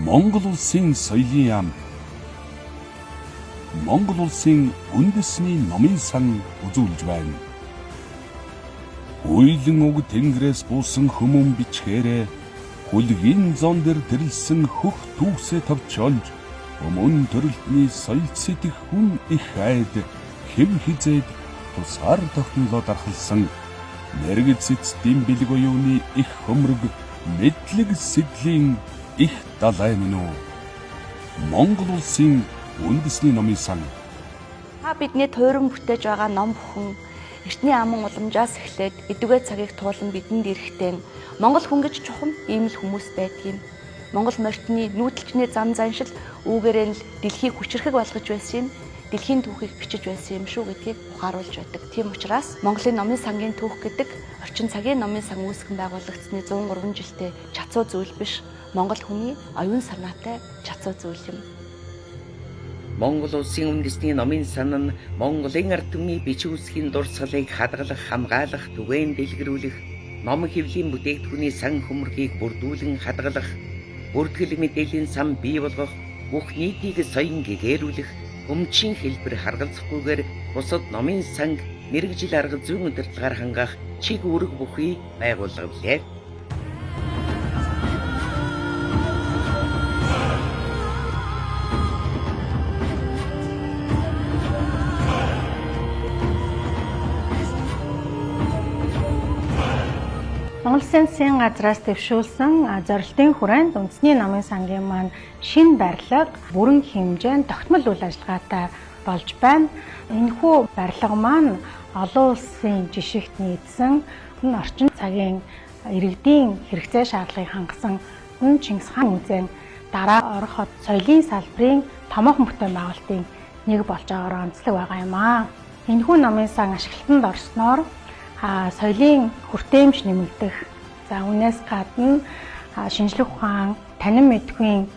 Монгол улсын соёлын яам. Монгол улсын үндэсний номын сан үзүүлж байна. Уйлан уг тэнгэрээс буусан хүмүүн бичгээрээ хүлгийн зон дээр тэрэлсэн хөх түүсээ тавч олж өмнө төрөлтний соёл сэтгэх хүн их айд хэв хизээд тусгаар тохиолдол дархалсан мэрэгэл сэцдийн бэлэг оюуны их хөмрөг мэдлэг сэдлийн их далай минь. Монгол улсын үндэсний номын сан. Бидний туйран бүтээж байгаа ном бүхэн эртний аман уламжаас эхлээд эдүгээ цагийг туулан бидэнд ирэхдээ Монгол хүн гэж чухам ийм л хүмүүс байдгийг. Монгол морьтны нүүдэлчний зам заншил үүгээрээ л дэлхийг хүчрэхэг болгож байсан юм. Дэлхийн түүхийг бичиж байсан юм шүү гэдгийг ухааруулж байдаг. Тийм учраас Монголын номын сангийн түүх гэдэг орчин цагийн номын сан үүсгэн байгуулагдсны 103 жилдээ чацуу зүйл биш. Монгол хүний оюун санаатай чацуу зүйл юм. Монгол улсын үндэсний номын сан нь Монголын ард түмний бичиг үсгийн дурсгалыг хадгалах, хамгаалах, түгээн дэлгэрүүлэх, ном хэвлийн бүтээгдэхүүний сан хөмрөгийг бүрдүүлэн хадгалах, бүртгэл мэдээллийн сан бий болгох, бүх нийтийг соён гэгэрүүлэх, өмчийн хэлбэр харгалзахгүйгээр бусад номын санг мэрэгжил арга зүйн удирдлагаар хангах чиг үүрэг бүхий байгууллаглаа. Монгол Улсын засгийн газраас дэвшүүлсэн зорилтын хүрээнд үндэсний номын сангийн маань шинэ барилга бүрэн хэмжээнд тогтмол үйл ажиллагаатай болж байна. Энэхүү барилга маань олон улсын жишгт нийцсэн орчин цагийн иргэдийн хэрэгцээ шаардлагыг хангасан хүн Чингис хаан музейн дараа орох хот соёлын салбарын томоохон бүтээн байгуулалтын нэг болж байгаагаар онцлог байгаа юм аа. Энэхүү номын сан ашиглалтанд орсноор соёлын хүртээмж нэмэгдэх. За үүнээс гадна шинжлэх ухаан, танин мэдхийн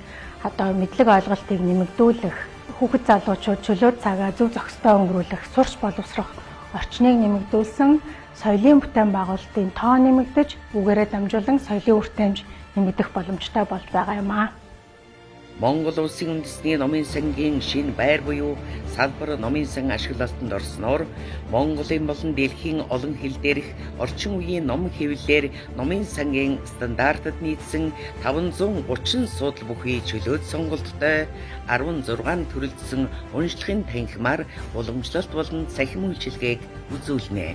мэдлэг ойлголтыг нэмэгдүүлэх, хүүхэд залуучууд чөлөө цагаа зөв зохистой өнгөрүүлэх, сурч боловсрох орчныг нэмэгдүүлсэн соёлын бүтээн байгуулалтын тоо нэмэгдэж, үүгээрээ дамжуулан соёлын хүртээмж нэмэгдэх боломжтой болж байгаа юм аа. Монгол улсын үндэсний номын сангийн шинэ байр буюу салбар номын сан ашиглалтанд орсноор Монголын болон дэлхийн олон хил дээрх орчин үеийн ном хэвлэлээр номын сангийн стандартад нийцсэн 530 судал бүхий чөлөөт сонголттой 16 төрөлдсөн уншлагын танхимаар уламжлалт болон цахим үйлчилгээг үзүүлнэ.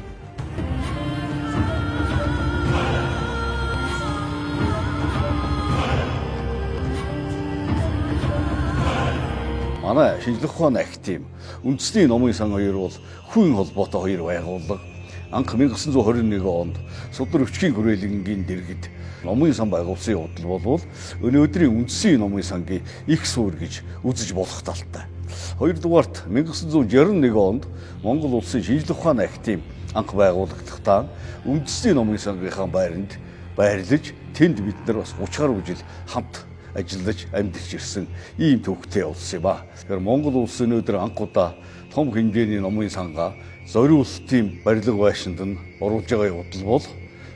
Манай шинжлэх ухааны академи үндэсний номын сан хоёр бол хүн холбоотой хоёр байгууллага. Анх 1921 онд Судар өвчгийн хүрээлэнгийн дэргэд номын сан байгуулсан явдал бол өнөөдрийн үндэсний номын сангийн их суурь гэж үзэж болох талтай. Хоёрдугаарт 1961 онд Монгол улсын шинжлэх ухааны академи анх байгуулагдахдаа үндэсний номын сангийнхаа байранд байрлаж тэнд бид нар бас 30 гаруй жил хамт ажиллаж амьдарч ирсэн ийм төвхтэй улс юм аа. Тэгэхээр Монгол улс өнөөдөр анхудаа том хэмжээний номын сангаа зориулалтын барилга байшинд нь оруулж байгаа явдал бол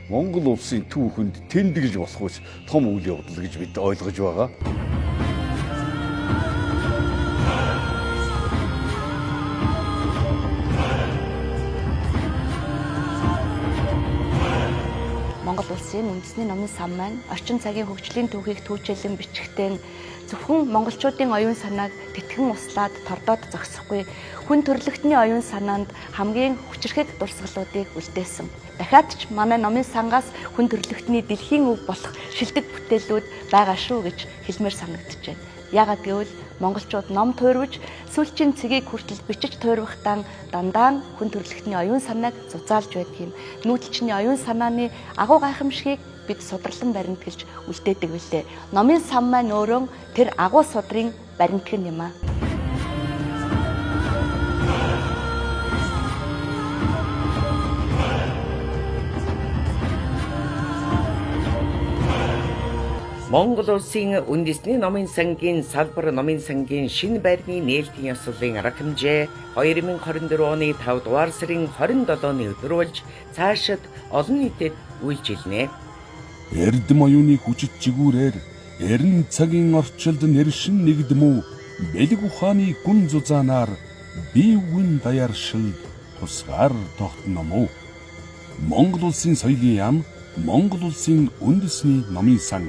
Монгол улсын түүхэнд тэмдэглэж болох үс том үйл явдал гэж бид ойлгож байгаа. Монгол улсын үндэсний номын сан маань орчин цагийн хөгжлийн түүхийг түүчилэн бичгтэн зөвхөн монголчуудын оюун санааг тэтгэн услаад тордоод зогсохгүй хүн төрөлхтний оюун санаанд хамгийн хүчрэхэг дурсгалуудыг үлдээсэн. Дахиад ч манай номын сангаас хүн төрөлхтний дэлхийн өв болох шилдэг бүтээлүүд байгаа шүү гэж хэлмээр санагдаж байна. Яагаад гэвэл монголчууд ном туйрвж сүүлчийн цэгийг хүртэл бичиж туйрвахтаа дандаа хүн төрөлхтний оюун санааг зузаалж байдаг юм. Нүүдэлчний оюун санааны агуу гайхамшигыг бид судралан баримтгэлж үлдээдэг билээ. Номын сан маань өөрөө тэр агуу судрын баримтгэн юм аа. Монгол улсын үндэсний номын сангийн салбар номын сангийн шинэ байрны нээлтийн ёслолын арга хэмжээ 2024 оны 5 дугаар сарын 27-ны өдөр болж цаашид олон нийтэд үйлчилнэ. Эрдэм оюуны хүчит жигүүрээр эрен цагийн орчилд нэршин нэгдэм үү бэлэг ухааны гүн зузаанаар бие үгэн даяаршил тусгаар тогтном уу? Монгол улсын соёлын яам, Монгол улсын үндэсний номын сан